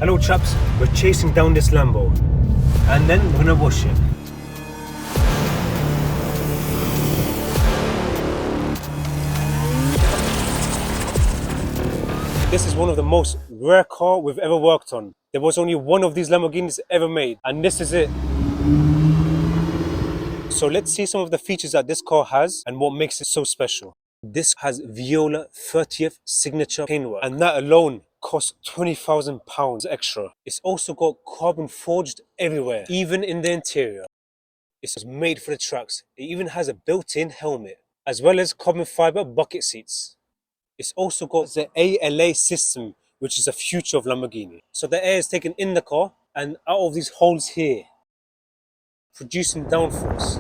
Hello chaps, we're chasing down this Lambo and then we're gonna wash it. This is one of the most rare cars we've ever worked on. There was only one of these Lamborghinis ever made, and this is it. So let's see some of the features that this car has and what makes it so special. This has Viola 30th signature paintwork, and that alone costs £20,000 extra. It's also got carbon forged everywhere, even in the interior. It's made for the tracks. It even has a built-in helmet, as well as carbon fiber bucket seats. It's also got the ALA system, which is the future of Lamborghini. So the air is taken in the car and out of these holes here, producing downforce.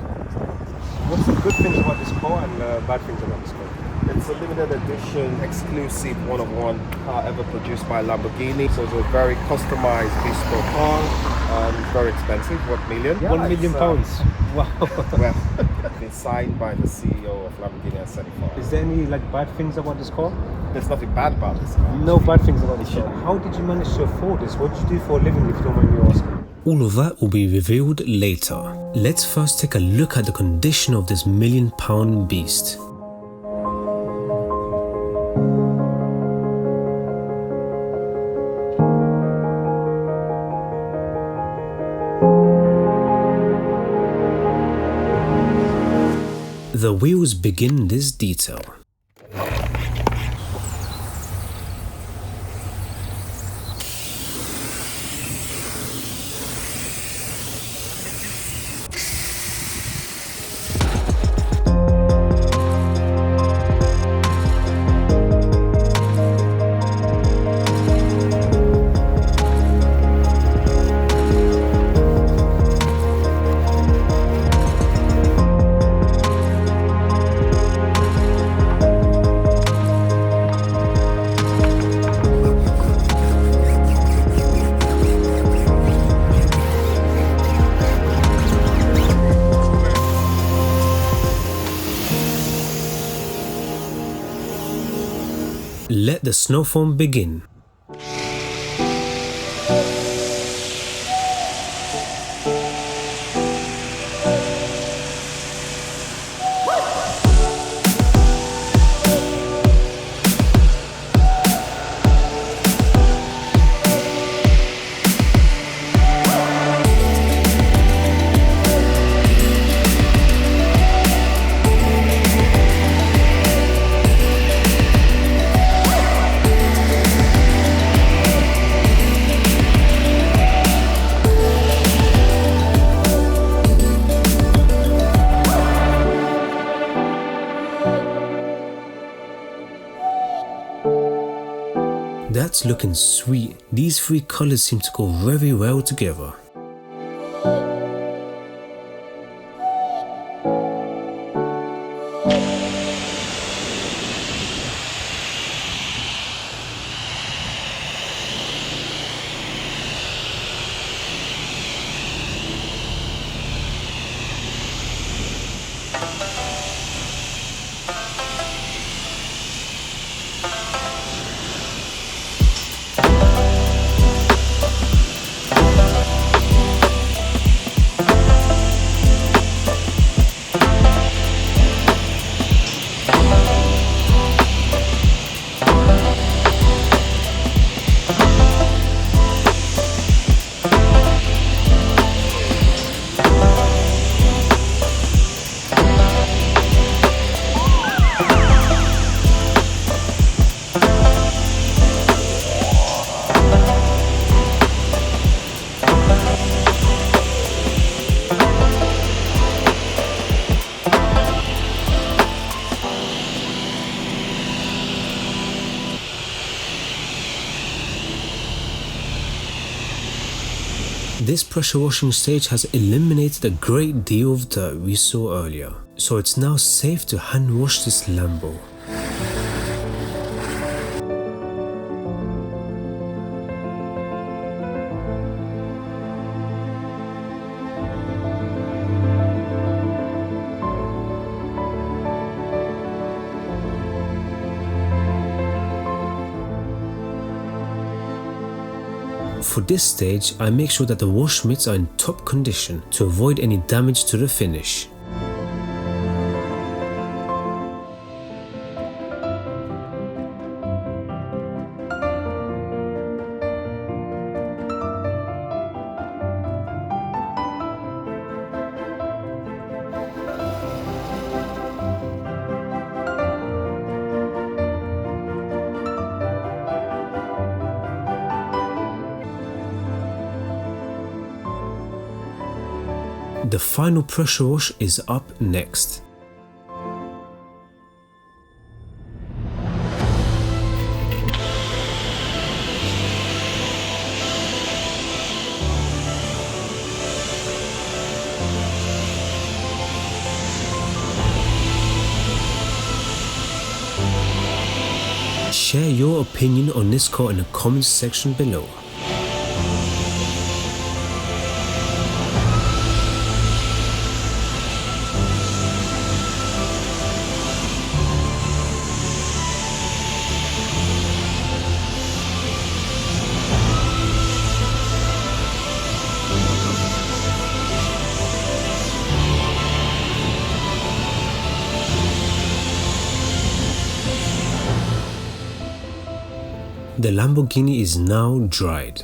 What's the good things about this car and bad things about this car? It's a limited edition, exclusive one-of-one car ever produced by Lamborghini. So it's a very customized bespoke car. Very expensive, £1 million. Yeah, £1 million. Wow. Well, it's signed by the CEO of Lamborghini and certified. Is there any bad things about this car? There's nothing bad about this car. No bad things about this car. How did you manage to afford this? What did you do for a living, if you don't mind me asking? All of that will be revealed later. Let's first take a look at the condition of this £1 million beast. The wheels begin this detail. Let the snowstorm begin. That's looking sweet. These three colors seem to go very well together. This pressure washing stage has eliminated a great deal of dirt we saw earlier, so it's now safe to hand wash this Lambo. For this stage, I make sure that the wash mitts are in top condition to avoid any damage to the finish. The final pressure wash is up next. Share your opinion on this car in the comments section below. The Lamborghini is now dried.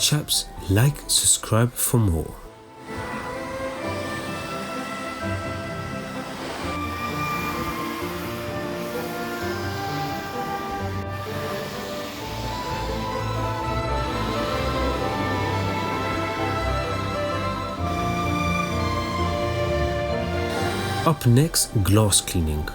Chaps, like, subscribe for more. Up next, glass cleaning.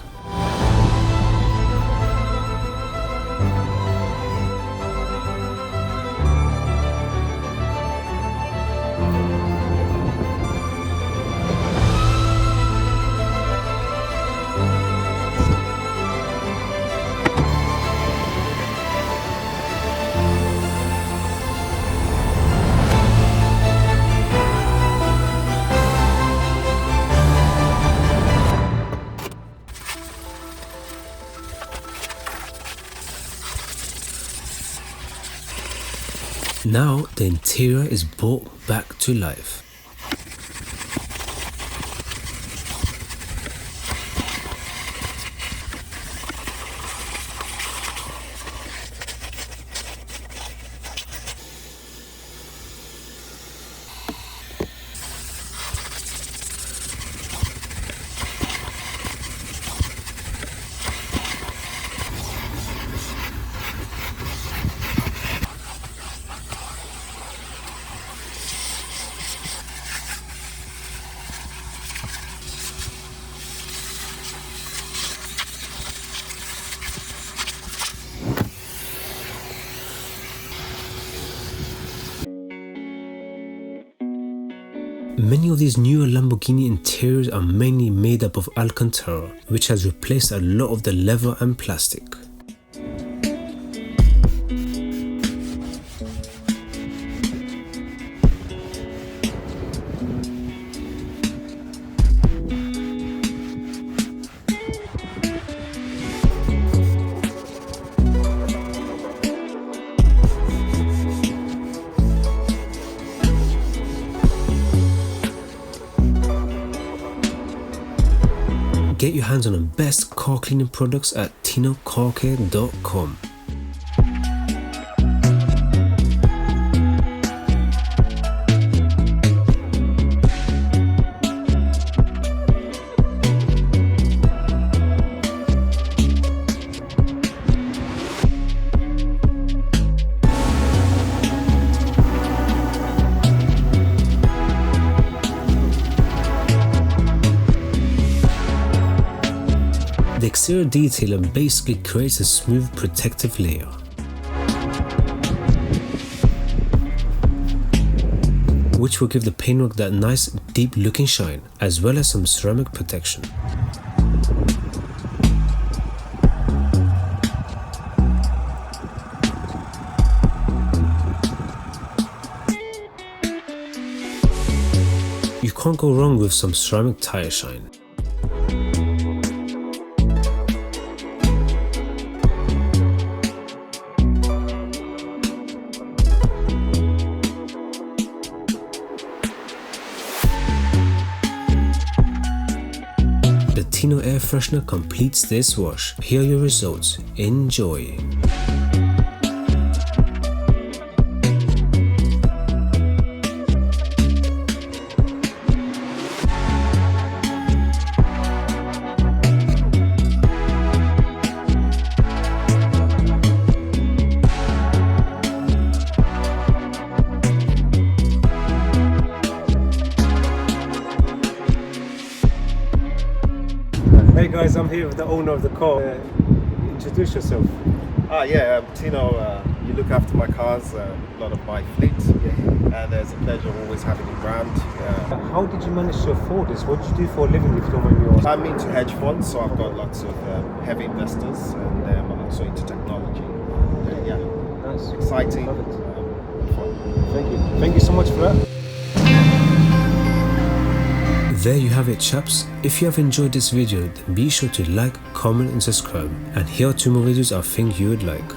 Now the interior is brought back to life. Many of these newer Lamborghini interiors are mainly made up of Alcantara, which has replaced a lot of the leather and plastic. Get your hands on the best car cleaning products at tinocarcare.com. The exterior detailer basically creates a smooth protective layer. Which will give the paintwork that nice deep looking shine, as well as some ceramic protection. You can't go wrong with some ceramic tire shine. The Tino air freshener completes this wash. Here are your results. Enjoy. Hey guys, I'm here with the owner of the car. Introduce yourself. Yeah, Tino, you look after my cars, a lot of my fleet, and it's a pleasure always having you around. How did you manage to afford this? What do you do for a living, if you don't mind me asking? I'm into hedge funds, so I've got lots of heavy investors, and I'm also into technology. Yeah, Nice. exciting. Love it. Fun. Thank you. Thank you so much for that. There you have it, chaps. If you have enjoyed this video, then be sure to like, comment and subscribe. And here are 2 more videos I think you would like.